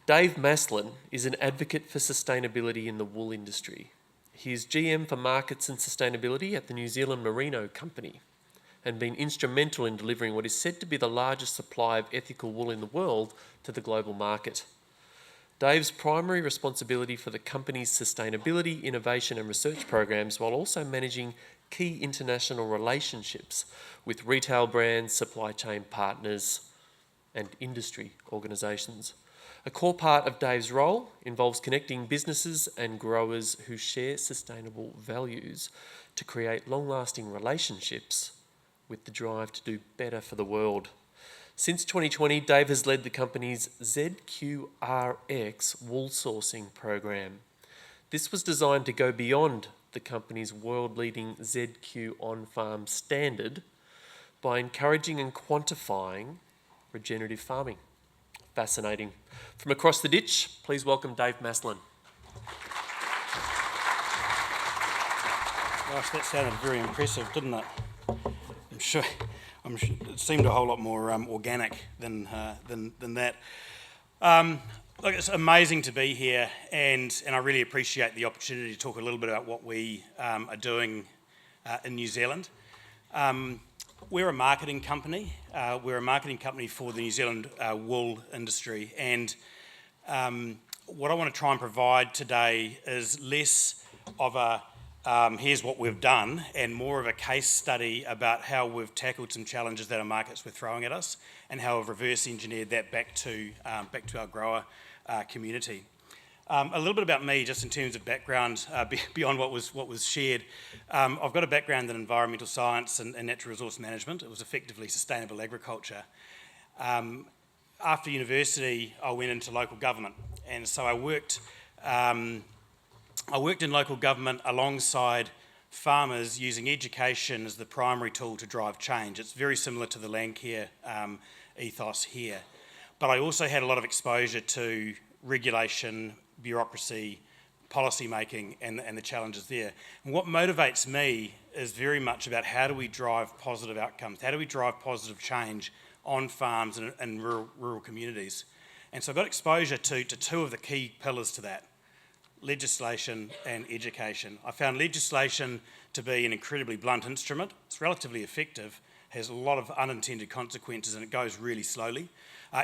Dave Maslen is an advocate for sustainability in the wool industry. He is GM for Markets and Sustainability at the New Zealand Merino company and been instrumental in delivering what is said to be the largest supply of ethical wool in the world to the global market. Dave's primary responsibility for the company's sustainability, innovation and research programs, while also managing key international relationships with retail brands, supply chain partners and industry organisations. A core part of Dave's role involves connecting businesses and growers who share sustainable values to create long-lasting relationships with the drive to do better for the world. Since 2020, Dave has led the company's ZQRX wool sourcing program. This was designed to go beyond the company's world-leading ZQ on-farm standard by encouraging and quantifying regenerative farming. Fascinating. From across the ditch, please welcome Dave Maslen. Gosh, that sounded very impressive, didn't it? I'm sure it seemed a whole lot more organic than that. Look, it's amazing to be here, and I really appreciate the opportunity to talk a little bit about what we are doing in New Zealand. We're a marketing company. We're a marketing company for the New Zealand wool industry, and what I want to try and provide today is less of a here's what we've done and more of a case study about how we've tackled some challenges that our markets were throwing at us and how we've reverse engineered that back to our grower community. A little bit about me, just in terms of background, beyond what was shared. I've got a background in environmental science and natural resource management. It was effectively sustainable agriculture. After university, I went into local government, and so I worked in local government alongside farmers using education as the primary tool to drive change. It's very similar to the Landcare ethos here. But I also had a lot of exposure to regulation, bureaucracy, policy making and the challenges there. And what motivates me is very much about how do we drive positive outcomes, how do we drive positive change on farms and rural communities. And so I got exposure to two of the key pillars to that: legislation and education. I found legislation to be an incredibly blunt instrument. It's relatively effective, has a lot of unintended consequences, and it goes really slowly.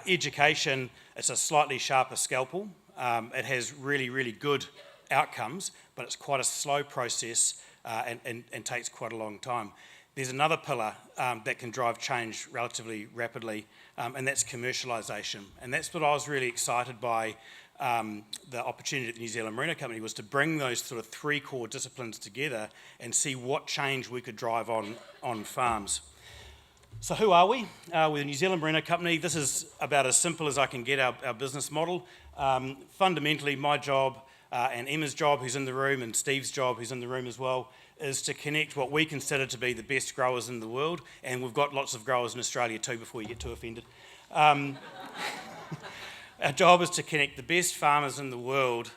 Education, it's a slightly sharper scalpel. It has really, really good outcomes, but it's quite a slow process and takes quite a long time. There's another pillar that can drive change relatively rapidly, and that's commercialisation. And that's what I was really excited by. The opportunity at the New Zealand Merino Company was to bring those sort of three core disciplines together and see what change we could drive on farms. So who are we? We're the New Zealand Merino Company. This is about as simple as I can get our business model. Fundamentally, my job and Emma's job, who's in the room, and Steve's job, who's in the room as well, is to connect what we consider to be the best growers in the world, and we've got lots of growers in Australia too, before you get too offended. Our job is to connect the best farmers in the world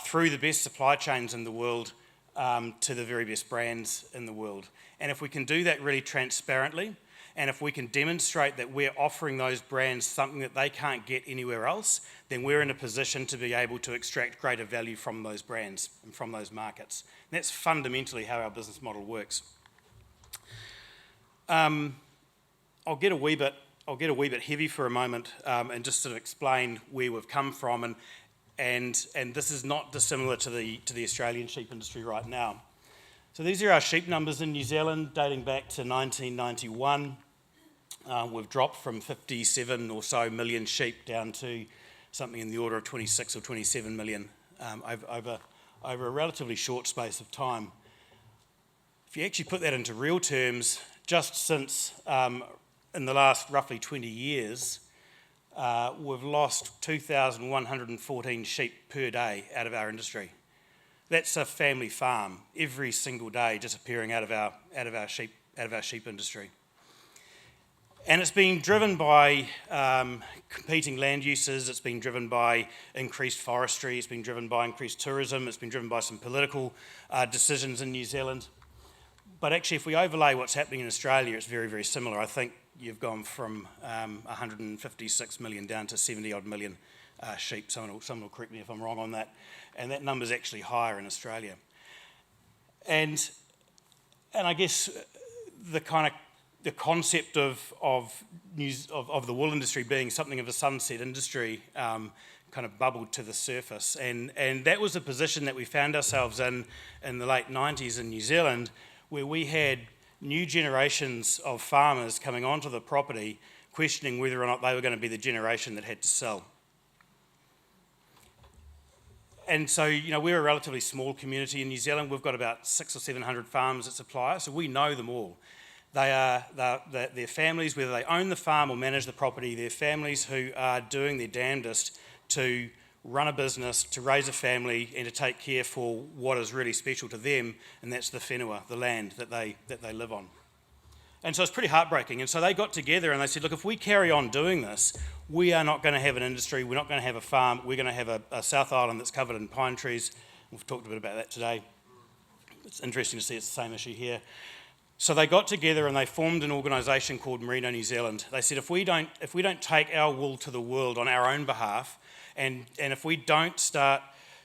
through the best supply chains in the world to the very best brands in the world. And if we can do that really transparently, and if we can demonstrate that we're offering those brands something that they can't get anywhere else, then we're in a position to be able to extract greater value from those brands and from those markets. And that's fundamentally how our business model works. I'll get a wee bit heavy for a moment and just sort of explain where we've come from, and this is not dissimilar to the Australian sheep industry right now. So these are our sheep numbers in New Zealand dating back to 1991. We've dropped from 57 or so million sheep down to something in the order of 26 or 27 million over a relatively short space of time. If you actually put that into real terms, just since in the last roughly 20 years, we've lost 2,114 sheep per day out of our industry. That's a family farm every single day disappearing out of our sheep industry. And it's been driven by competing land uses, it's been driven by increased forestry, it's been driven by increased tourism, it's been driven by some political decisions in New Zealand. But actually, if we overlay what's happening in Australia, it's very, very similar. I think you've gone from 156 million down to 70 odd million sheep. Someone will correct me if I'm wrong on that. And that number's actually higher in Australia. And I guess the concept of the wool industry being something of a sunset industry kind of bubbled to the surface, and that was a position that we found ourselves in the late 90s in New Zealand, where we had new generations of farmers coming onto the property questioning whether or not they were going to be the generation that had to sell. And so, we're a relatively small community in New Zealand. We've got about 600 or 700 farmers that supply us, so we know them all. They're families, whether they own the farm or manage the property, they're families who are doing their damnedest to run a business, to raise a family, and to take care for what is really special to them, and that's the whenua, the land that they live on. And so it's pretty heartbreaking. And so they got together and they said, look, if we carry on doing this, we are not going to have an industry, we're not going to have a farm, we're going to have a South Island that's covered in pine trees. We've talked a bit about that today. It's interesting to see it's the same issue here. So they got together and they formed an organisation called Merino New Zealand. They said, if we don't take our wool to the world on our own behalf, and if we don't start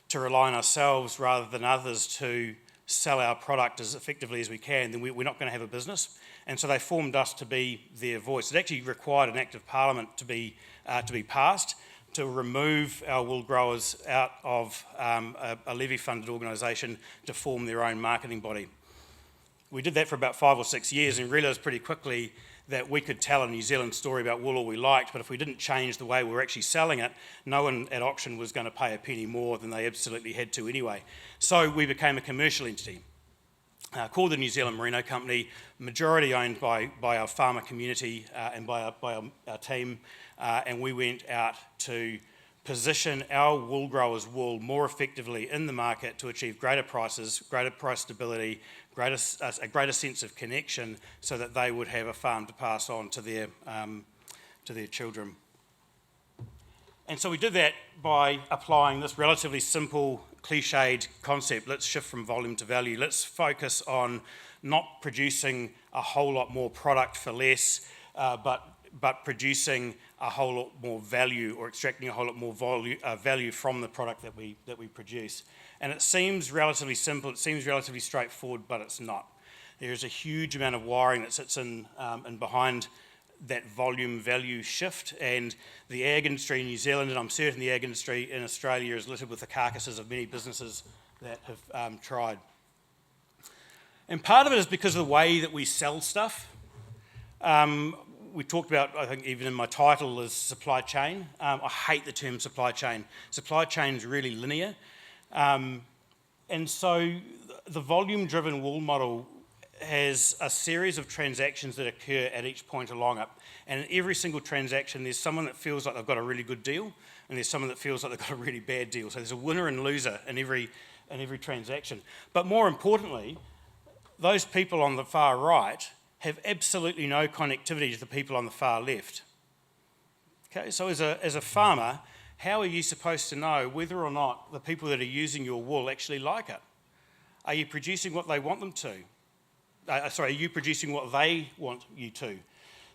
to rely on ourselves rather than others to sell our product as effectively as we can, then we're not going to have a business. And so they formed us to be their voice. It actually required an Act of Parliament to be passed to remove our wool growers out of a levy-funded organisation to form their own marketing body. We did that for about 5 or 6 years and realised pretty quickly that we could tell a New Zealand story about wool all we liked, but if we didn't change the way we were actually selling it, no one at auction was going to pay a penny more than they absolutely had to anyway. So we became a commercial entity called the New Zealand Merino Company, majority owned by our farmer community and by our team, and we went out to position our wool growers' wool more effectively in the market to achieve greater prices, greater price stability, a greater sense of connection, so that they would have a farm to pass on to their children. And so we did that by applying this relatively simple, cliched concept: let's shift from volume to value. Let's focus on not producing a whole lot more product for less, but producing a whole lot more value, or extracting a whole lot more value from the product that we produce. And it seems relatively simple, it seems relatively straightforward, but it's not. There is a huge amount of wiring that sits in and behind that volume value shift, and the ag industry in New Zealand, and I'm certain the ag industry in Australia, is littered with the carcasses of many businesses that have tried. And part of it is because of the way that we sell stuff. We talked about, I think even in my title, is supply chain. I hate the term supply chain. Supply chain is really linear. And so the volume-driven wool model has a series of transactions that occur at each point along it. And in every single transaction, there's someone that feels like they've got a really good deal, and there's someone that feels like they've got a really bad deal. So there's a winner and loser in every transaction. But more importantly, those people on the far right have absolutely no connectivity to the people on the far left. Okay, so as a farmer, how are you supposed to know whether or not the people that are using your wool actually like it? Are you producing what they want them to? Are you producing what they want you to?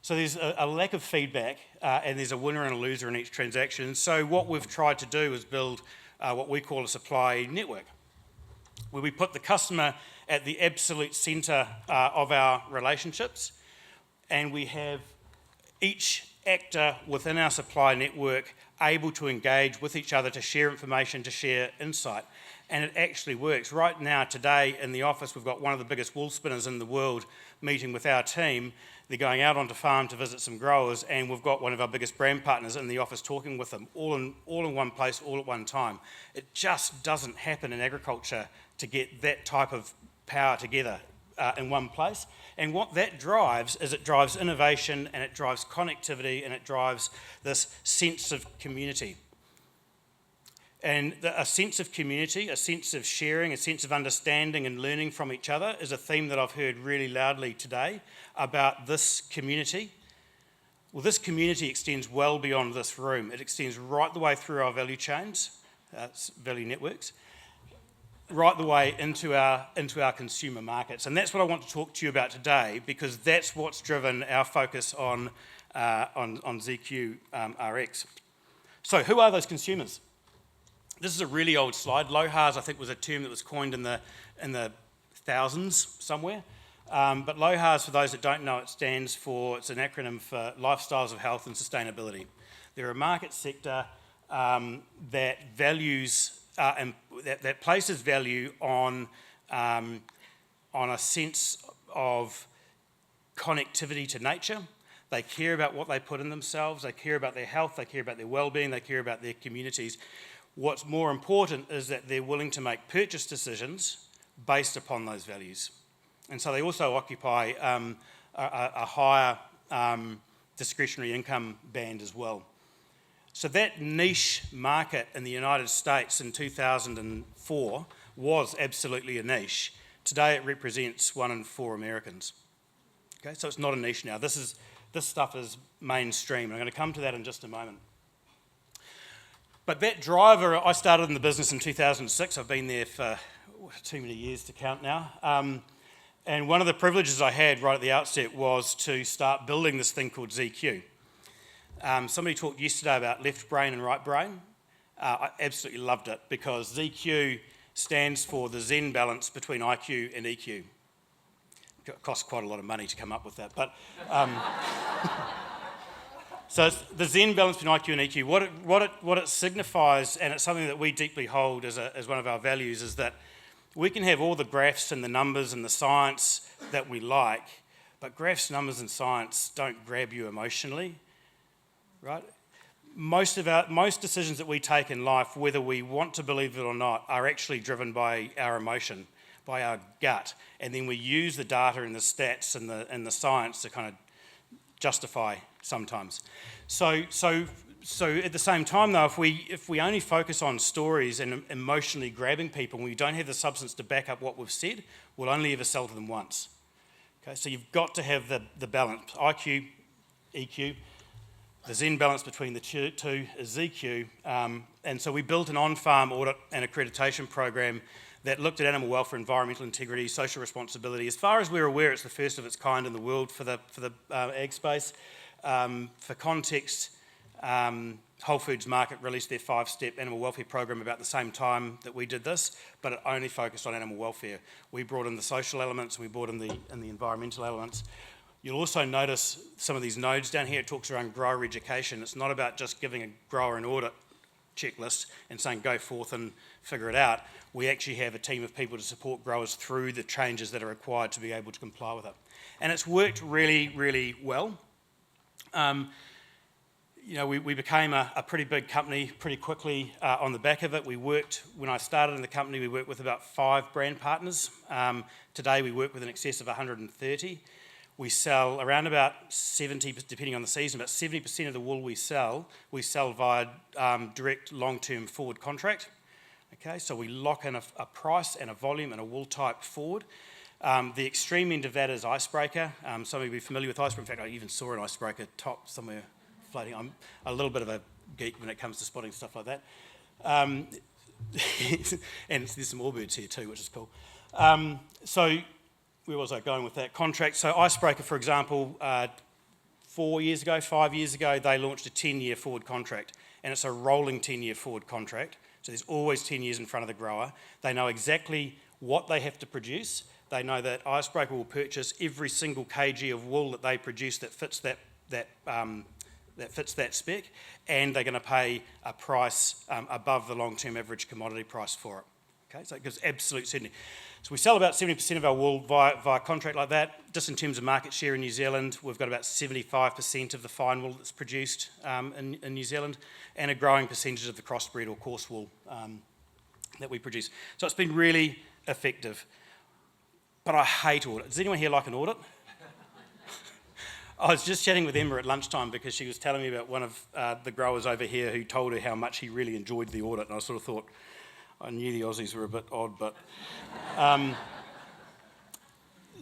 So there's a lack of feedback, and there's a winner and a loser in each transaction. So what we've tried to do is build what we call a supply network, where we put the customer at the absolute centre of our relationships, and we have each actor within our supply network able to engage with each other, to share information, to share insight. And it actually works. Right now, today, in the office, we've got one of the biggest wool spinners in the world meeting with our team. They're going out onto farm to visit some growers, and we've got one of our biggest brand partners in the office talking with them, all in one place, all at one time. It just doesn't happen in agriculture to get that type of power together in one place. And what that drives is it drives innovation, and it drives connectivity, and it drives this sense of community. And a sense of community, a sense of sharing, a sense of understanding and learning from each other is a theme that I've heard really loudly today about this community. Well, this community extends well beyond this room. It extends right the way through our value chains, value networks, right the way into our consumer markets. And that's what I want to talk to you about today, because that's what's driven our focus on ZQ RX. So who are those consumers? This is a really old slide. LOHAS, I think, was a term that was coined in the thousands somewhere. But LOHAS, for those that don't know, it's an acronym for Lifestyles of Health and Sustainability. They're a market sector that values that places value on a sense of connectivity to nature. They care about what they put in themselves, they care about their health, they care about their well-being, they care about their communities. What's more important is that they're willing to make purchase decisions based upon those values. And so they also occupy a higher discretionary income band as well. So that niche market in the United States in 2004 was absolutely a niche. Today it represents 1 in 4 Americans. Okay, so it's not a niche now. This stuff is mainstream. I'm going to come to that in just a moment. But that driver, I started in the business in 2006. I've been there for too many years to count now. And one of the privileges I had right at the outset was to start building this thing called ZQ. Somebody talked yesterday about left brain and right brain. I absolutely loved it because ZQ stands for the Zen balance between IQ and EQ. It costs quite a lot of money to come up with that, but so it's the Zen balance between IQ and EQ. What it signifies, and it's something that we deeply hold as one of our values, is that we can have all the graphs and the numbers and the science that we like, but graphs, numbers, and science don't grab you emotionally, right? Most decisions that we take in life, whether we want to believe it or not, are actually driven by our emotion, by our gut, and then we use the data and the stats and the science to kind of justify sometimes. So at the same time, though, if we only focus on stories and emotionally grabbing people, and we don't have the substance to back up what we've said, we'll only ever sell to them once. Okay, so you've got to have the balance, IQ, EQ. The Zen balance between the two is ZQ, and so we built an on-farm audit and accreditation program that looked at animal welfare, environmental integrity, social responsibility. As far as we're aware, it's the first of its kind in the world for the ag space. For context, Whole Foods Market released their 5-step animal welfare program about the same time that we did this, but it only focused on animal welfare. We brought in the social elements, we brought in the environmental elements. You'll also notice some of these nodes down here. It talks around grower education. It's not about just giving a grower an audit checklist and saying go forth and figure it out. We actually have a team of people to support growers through the changes that are required to be able to comply with it. And it's worked really, really well. We became a pretty big company pretty quickly on the back of it. When I started in the company, we worked with about 5 brand partners. Today we work with in excess of 130. We sell around about 70, depending on the season, about 70% of the wool we sell via direct long-term forward contract. Okay, so we lock in a price and a volume and a wool type forward. The extreme end of that is icebreaker. Some of you will be familiar with icebreaker. In fact, I even saw an icebreaker top somewhere floating. I'm a little bit of a geek when it comes to spotting stuff like that. And there's some orbirds here too, which is cool. So where was I going with that contract? So icebreaker, for example, 5 years ago, they launched a 10-year forward contract, and it's a rolling 10-year forward contract. So there's always 10 years in front of the grower. They know exactly what they have to produce. They know that icebreaker will purchase every single kg of wool that they produce that fits that spec, and they're going to pay a price above the long-term average commodity price for it. Okay, so it gives absolute certainty. So we sell about 70% of our wool via contract like that. Just in terms of market share in New Zealand, we've got about 75% of the fine wool that's produced in New Zealand, and a growing percentage of the crossbred or coarse wool that we produce. So it's been really effective. But I hate audit. Does anyone here like an audit? I was just chatting with Emma at lunchtime because she was telling me about one of the growers over here who told her how much he really enjoyed the audit, and I sort of thought, I knew the Aussies were a bit odd, but...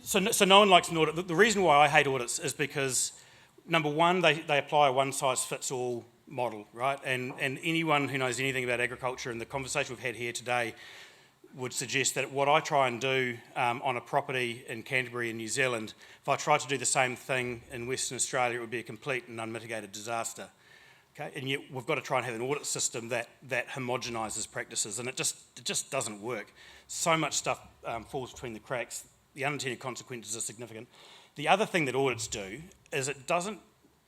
So no one likes an audit. The reason why I hate audits is because, number one, they apply a one-size-fits-all model, right? And anyone who knows anything about agriculture, and the conversation we've had here today would suggest that what I try and do on a property in Canterbury in New Zealand, if I tried to do the same thing in Western Australia, it would be a complete and unmitigated disaster. Okay, and yet we've got to try and have an audit system that homogenises practices, and it just doesn't work. So much stuff falls between the cracks. The unintended consequences are significant. The other thing that audits do is it doesn't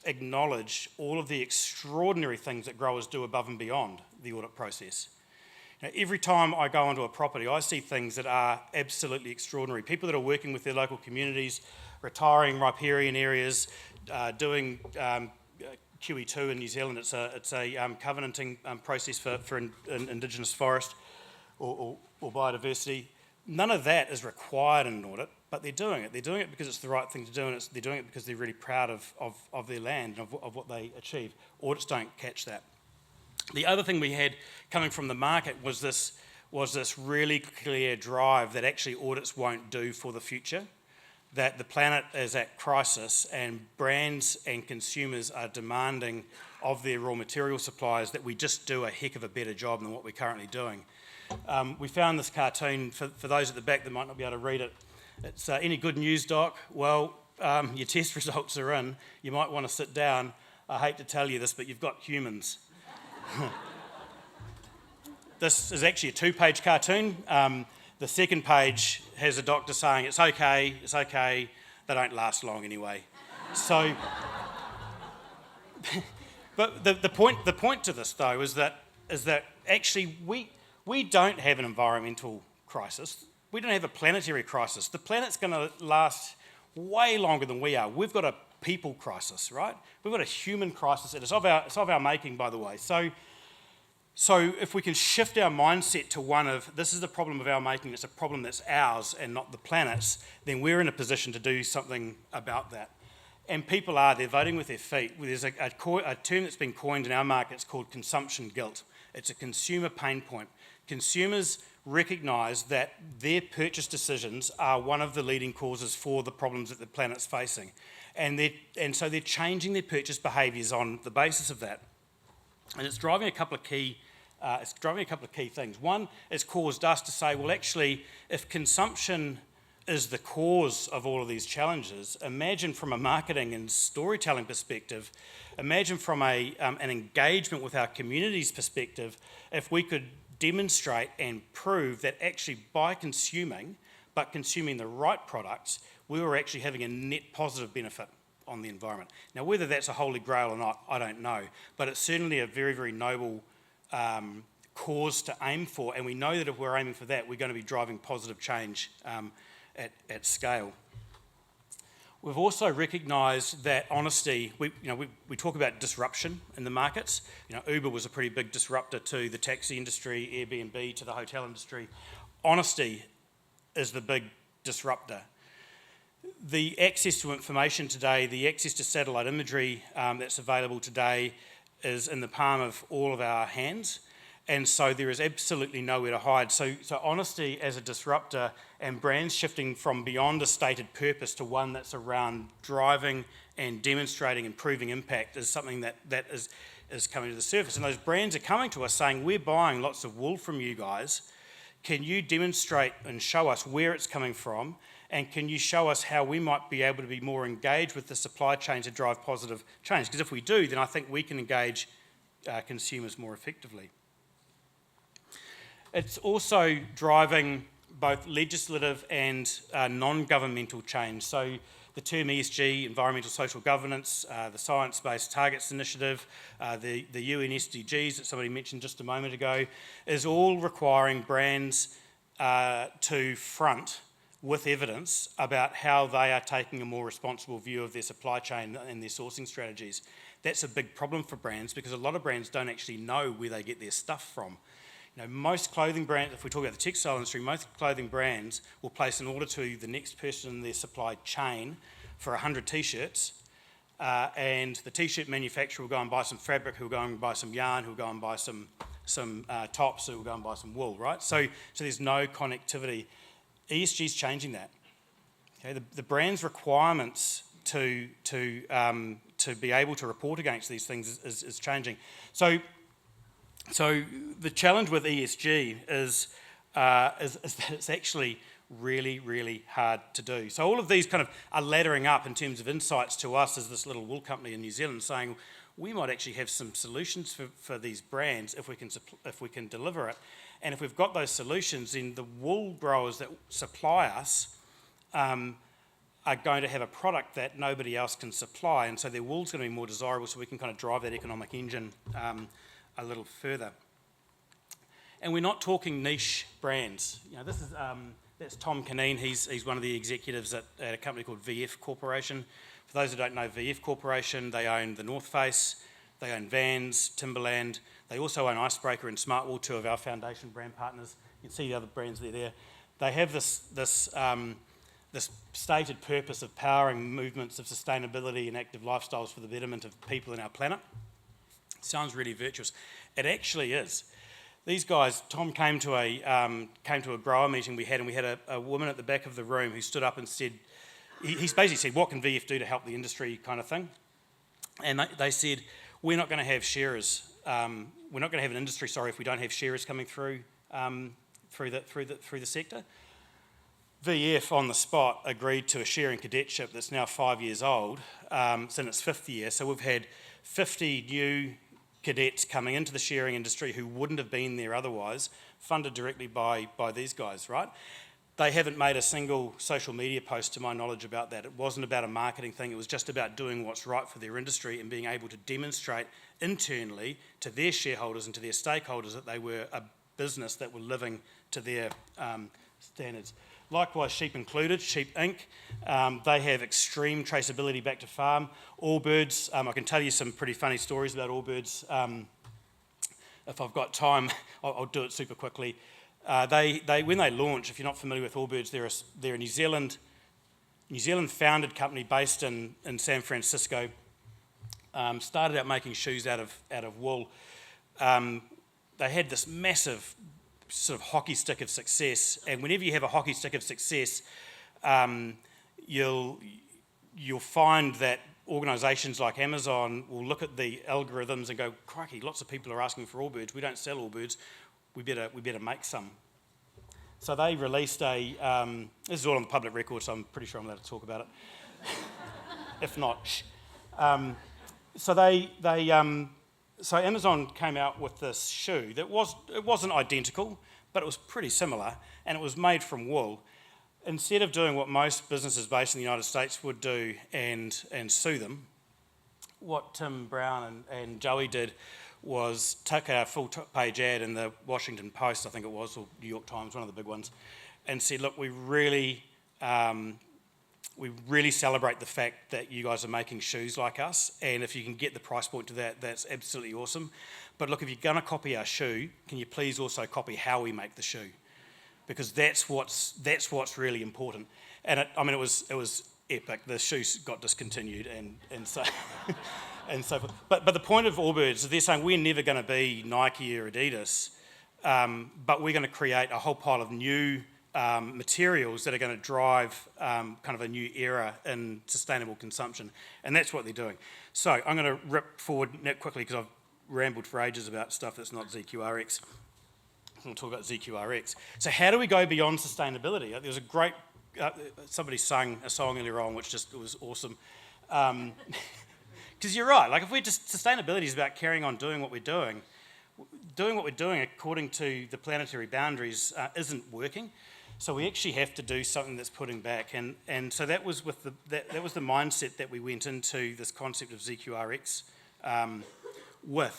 acknowledge all of the extraordinary things that growers do above and beyond the audit process. Now, every time I go onto a property, I see things that are absolutely extraordinary. People that are working with their local communities, retiring riparian areas, doing QE2 in New Zealand. It's a covenanting process for Indigenous forest or biodiversity. None of that is required in an audit, but they're doing it. They're doing it because it's the right thing to do, and they're doing it because they're really proud of their land and of what they achieve. Audits don't catch that. The other thing we had coming from the market was this really clear drive that actually audits won't do for the future, that the planet is at crisis and brands and consumers are demanding of their raw material suppliers that we just do a heck of a better job than what we're currently doing. We found this cartoon, for those at the back that might not be able to read it. It's any good news, Doc? Well, your test results are in. You might want to sit down. I hate to tell you this, but you've got humans. This is actually a 2-page cartoon. The second page has a doctor saying, it's okay, they don't last long anyway. So, but the point to this though is that actually we don't have an environmental crisis. We don't have a planetary crisis. The planet's going to last way longer than we are. We've got a people crisis, right? We've got a human crisis, and it's of our making, by the way. So if we can shift our mindset to one of, this is the problem of our making, it's a problem that's ours and not the planet's, then we're in a position to do something about that. And people they're voting with their feet. There's a term that's been coined in our markets called consumption guilt. It's a consumer pain point. Consumers recognise that their purchase decisions are one of the leading causes for the problems that the planet's facing. And so they're changing their purchase behaviours on the basis of that. And it's driving a couple of key things. One, it's caused us to say, well, actually, if consumption is the cause of all of these challenges, imagine from a marketing and storytelling perspective, imagine from an engagement with our community's perspective, if we could demonstrate and prove that actually by consuming, but consuming the right products, we were actually having a net positive benefit on the environment. Now, whether that's a holy grail or not, I don't know, but it's certainly a very, very noble cause to aim for, and we know that if we're aiming for that, we're going to be driving positive change at scale. We've also recognised that honesty, we talk about disruption in the markets. Uber was a pretty big disruptor to the taxi industry, Airbnb to the hotel industry. Honesty is the big disruptor. The access to information today, the access to satellite imagery that's available today is in the palm of all of our hands, and so there is absolutely nowhere to hide. So honesty as a disruptor and brands shifting from beyond a stated purpose to one that's around driving and demonstrating and proving impact is something that is coming to the surface. And those brands are coming to us saying, we're buying lots of wool from you guys. Can you demonstrate and show us where it's coming from? And can you show us how we might be able to be more engaged with the supply chain to drive positive change? Because if we do, then I think we can engage consumers more effectively. It's also driving both legislative and non-governmental change. So the term ESG, Environmental Social Governance, the Science Based Targets Initiative, the UN SDGs that somebody mentioned just a moment ago, is all requiring brands to front with evidence about how they are taking a more responsible view of their supply chain and their sourcing strategies. That's a big problem for brands because a lot of brands don't actually know where they get their stuff from. Most clothing brands, if we talk about the textile industry, most clothing brands will place an order to the next person in their supply chain for 100 t-shirts, and the t-shirt manufacturer will go and buy some fabric, who will go and buy some yarn, who will go and buy some tops, who will go and buy some wool, right? So there's no connectivity. ESG is changing that. Okay, the brand's requirements to be able to report against these things is changing. So the challenge with ESG is that it's actually really, really hard to do. So all of these kind of are laddering up in terms of insights to us as this little wool company in New Zealand saying, we might actually have some solutions for these brands if we can deliver it. And if we've got those solutions, then the wool growers that supply us are going to have a product that nobody else can supply, and so their wool's going to be more desirable, so we can kind of drive that economic engine a little further. And we're not talking niche brands. You know, this is that's Tom Caneen. He's one of the executives at a company called VF Corporation. For those who don't know VF Corporation, they own the North Face, they own Vans, Timberland. They also own Icebreaker and Smartwool, two of our foundation brand partners. You can see the other brands there. They have this stated purpose of powering movements of sustainability and active lifestyles for the betterment of people and our planet. Sounds really virtuous. It actually is. These guys, Tom came to a grower meeting we had, and we had a woman at the back of the room who stood up and said, he's basically said, what can VF do to help the industry kind of thing? And they said, we're not going to have shearers. We're not going to have an industry, if we don't have shearers coming through the sector. VF on the spot agreed to a shearing cadetship that's now 5 years old. It's in its fifth year, so we've had 50 new cadets coming into the shearing industry who wouldn't have been there otherwise, funded directly by these guys, right? They haven't made a single social media post, to my knowledge, about that. It wasn't about a marketing thing. It was just about doing what's right for their industry and being able to demonstrate internally to their shareholders and to their stakeholders that they were a business that were living to their standards. Likewise, Sheep Included, Sheep Inc. They have extreme traceability back to farm. Allbirds, I can tell you some pretty funny stories about Allbirds. If I've got time, I'll do it super quickly. When they launch, if you're not familiar with Allbirds, they're a New Zealand founded company based in San Francisco. Started out making shoes out of wool. They had this massive sort of hockey stick of success, and whenever you have a hockey stick of success, you'll find that organisations like Amazon will look at the algorithms and go, crikey, lots of people are asking for Allbirds. We don't sell Allbirds. We better make some. So they released this is all on the public record, so I'm pretty sure I'm allowed to talk about it. If not, shh. So Amazon came out with this shoe that wasn't identical, but it was pretty similar, and it was made from wool. Instead of doing what most businesses based in the United States would do and sue them, what Tim Brown and Joey did was took a full-page ad in the Washington Post, I think it was, or New York Times, one of the big ones, and said, look, we really celebrate the fact that you guys are making shoes like us, and if you can get the price point to that, that's absolutely awesome. But look, if you're going to copy our shoe, can you please also copy how we make the shoe? Because that's what's really important. And it was epic. The shoes got discontinued, and so and so forth. But the point of Allbirds is they're saying we're never going to be Nike or Adidas, but we're going to create a whole pile of new materials that are going to drive kind of a new era in sustainable consumption, and that's what they're doing. So I'm going to rip forward quickly because I've rambled for ages about stuff that's not ZQRX. We'll talk about ZQRX. So how do we go beyond sustainability? There was a great somebody sang a song earlier on, which just was awesome. Because you're right. Like if we're just sustainability is about carrying on doing what we're doing according to the planetary boundaries isn't working. So we actually have to do something that's putting back, and so that was with that was the mindset that we went into this concept of ZQRX where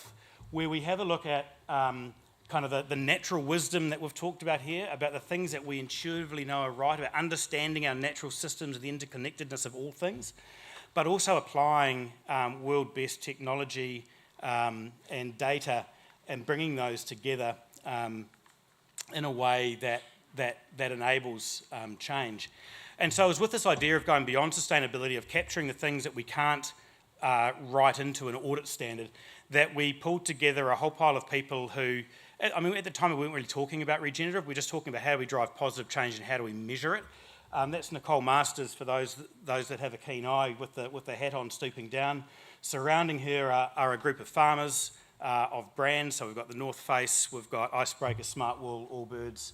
we have a look at kind of the natural wisdom that we've talked about here, about the things that we intuitively know are right, about understanding our natural systems, the interconnectedness of all things, but also applying world-best technology and data and bringing those together in a way that enables change. And so it was with this idea of going beyond sustainability, of capturing the things that we can't write into an audit standard, that we pulled together a whole pile of people who, at the time we weren't really talking about regenerative, we were just talking about how we drive positive change and how do we measure it. That's Nicole Masters, for those that have a keen eye, with the hat on, stooping down. Surrounding her are a group of farmers of brands. So we've got the North Face, we've got Icebreaker, Smartwool, Allbirds.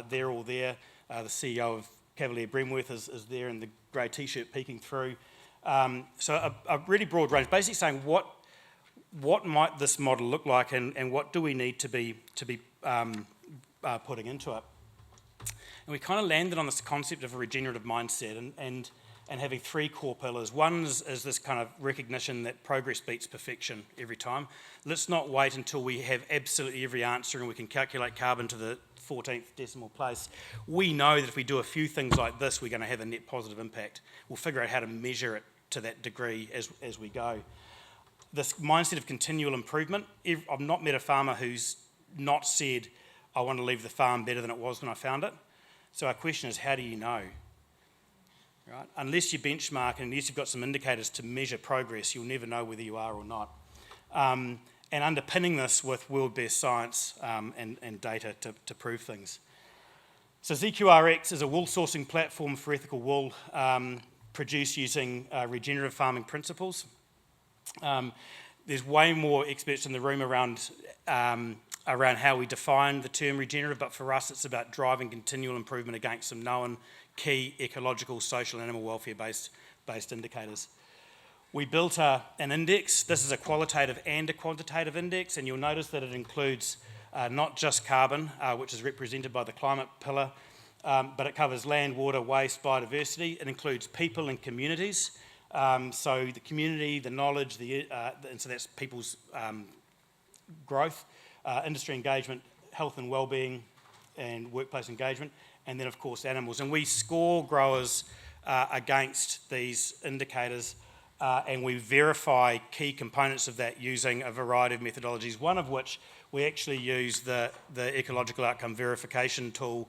They're all there. The CEO of Cavalier Bremworth is there in the grey t-shirt peeking through. So a really broad range, basically saying what might this model look like, and what do we need to be putting into it? And we kind of landed on this concept of a regenerative mindset and having three core pillars. One is this kind of recognition that progress beats perfection every time. Let's not wait until we have absolutely every answer and we can calculate carbon to the 14th decimal place. We know that if we do a few things like this, we're going to have a net positive impact. We'll figure out how to measure it to that degree as we go. This mindset of continual improvement, I've not met a farmer who's not said, I want to leave the farm better than it was when I found it. So our question is, how do you know? Right? Unless you benchmark and unless you've got some indicators to measure progress, you'll never know whether you are or not. And underpinning this with world-based science and data to prove things. So ZQRX is a wool sourcing platform for ethical wool produced using regenerative farming principles. There's way more experts in the room around how we define the term regenerative, but for us it's about driving continual improvement against some known key ecological, social, animal welfare-based indicators. We built an index. This is a qualitative and a quantitative index, and you'll notice that it includes not just carbon, which is represented by the climate pillar, but it covers land, water, waste, biodiversity. It includes people and communities. So the community, the knowledge, and so that's people's growth, industry engagement, health and well-being, and workplace engagement, and then of course animals. And we score growers against these indicators, and we verify key components of that using a variety of methodologies, one of which we actually use the ecological outcome verification tool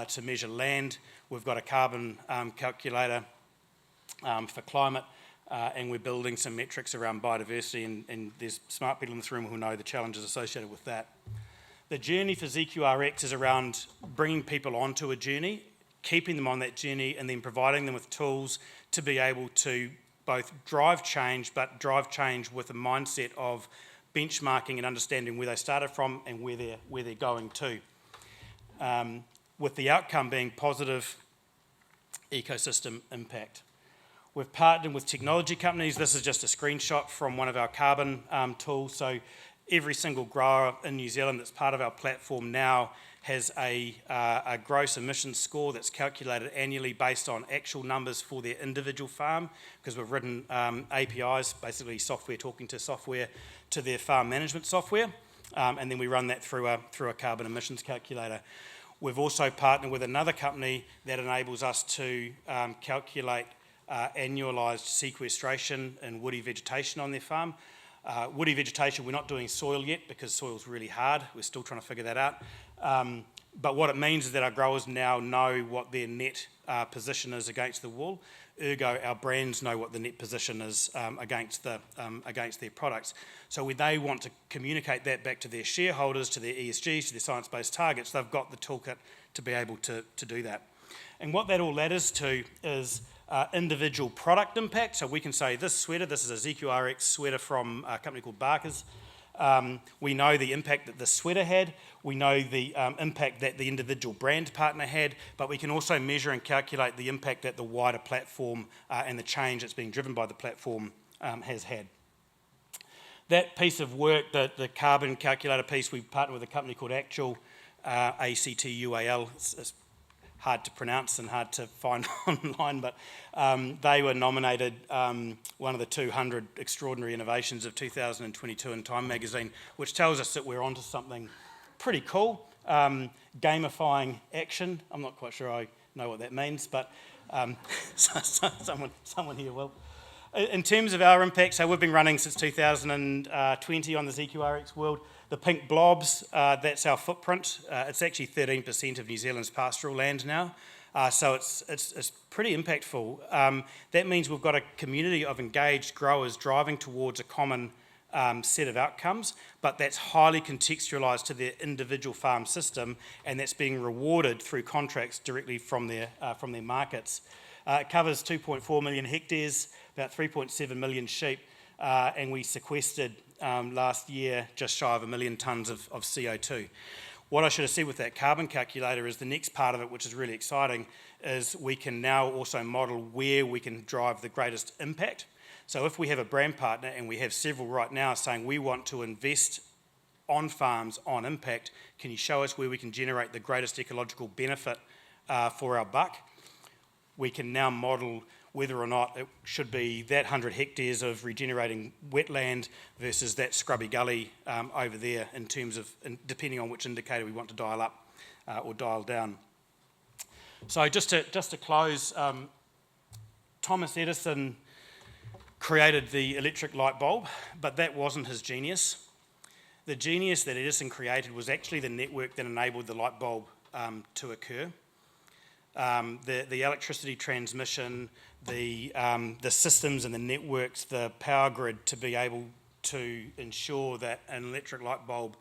to measure land. We've got a carbon calculator for climate, and we're building some metrics around biodiversity, and there's smart people in this room who know the challenges associated with that. The journey for ZQRX is around bringing people onto a journey, keeping them on that journey, and then providing them with tools to be able to both drive change, but drive change with a mindset of benchmarking and understanding where they started from and where they're going to, with the outcome being positive ecosystem impact. We've partnered with technology companies. This is just a screenshot from one of our carbon tools. So every single grower in New Zealand that's part of our platform now has a gross emissions score that's calculated annually based on actual numbers for their individual farm, because we've written APIs, basically software talking to software, to their farm management software, and then we run that through a carbon emissions calculator. We've also partnered with another company that enables us to calculate annualised sequestration and woody vegetation on their farm. Woody vegetation, we're not doing soil yet because soil's really hard. We're still trying to figure that out. But what it means is that our growers now know what their net position is against the wool. Ergo, our brands know what the net position is against their products. So when they want to communicate that back to their shareholders, to their ESGs, to their science-based targets, they've got the toolkit to be able to do that. And what that all ladders to is individual product impact. So we can say this sweater, this is a ZQRX sweater from a company called Barker's. We know the impact that the sweater had, we know the impact that the individual brand partner had, but we can also measure and calculate the impact that the wider platform and the change that's being driven by the platform has had. That piece of work, the carbon calculator piece, we partnered with a company called Actual, ACTUAL. It's hard to pronounce and hard to find online, but they were nominated one of the 200 extraordinary innovations of 2022 in Time magazine, which tells us that we're onto something pretty cool. Gamifying action. I'm not quite sure I know what that means, but someone here will. In terms of our impact, so we've been running since 2020 on the ZQRX world. The pink blobs, that's our footprint. It's actually 13% of New Zealand's pastoral land now, so it's pretty impactful. That means we've got a community of engaged growers driving towards a common set of outcomes, but that's highly contextualised to their individual farm system, and that's being rewarded through contracts directly from their markets. It covers 2.4 million hectares, about 3.7 million sheep, and we sequestered last year just shy of 1 million tonnes of CO2. What I should have said with that carbon calculator is the next part of it, which is really exciting, is we can now also model where we can drive the greatest impact. So if we have a brand partner, and we have several right now saying we want to invest on farms on impact, can you show us where we can generate the greatest ecological benefit for our buck? We can now model whether or not it should be that 100 hectares of regenerating wetland versus that scrubby gully over there, in terms of, depending on which indicator we want to dial up or dial down. So just to close, Thomas Edison created the electric light bulb, but that wasn't his genius. The genius that Edison created was actually the network that enabled the light bulb to occur. The electricity transmission, the systems and the networks, the power grid to be able to ensure that an electric light bulb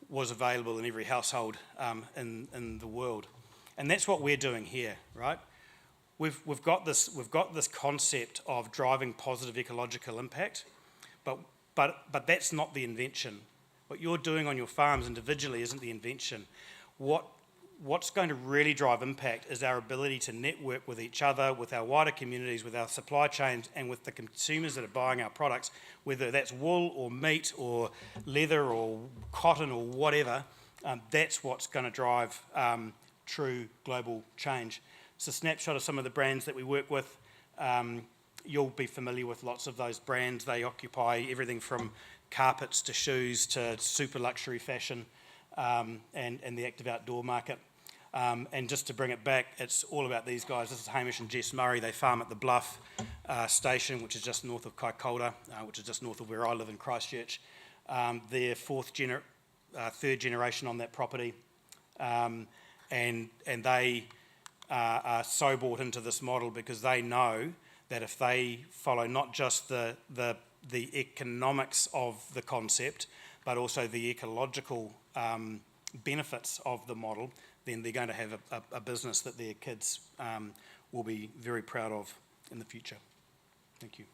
was available in every household in the world. And that's what we're doing here, right? We've got this concept of driving positive ecological impact, but that's not the invention. What you're doing on your farms individually isn't the invention. What's going to really drive impact is our ability to network with each other, with our wider communities, with our supply chains, and with the consumers that are buying our products, whether that's wool or meat or leather or cotton or whatever. That's what's going to drive true global change. It's a snapshot of some of the brands that we work with. You'll be familiar with lots of those brands. They occupy everything from carpets to shoes to super luxury fashion and the active outdoor market. And just to bring it back, it's all about these guys. This is Hamish and Jess Murray. They farm at the Bluff station, which is just north of Kaikoura, which is just north of where I live in Christchurch. They're third generation on that property. And they are so bought into this model because they know that if they follow not just the economics of the concept, but also the ecological benefits of the model, then they're going to have a business that their kids will be very proud of in the future. Thank you.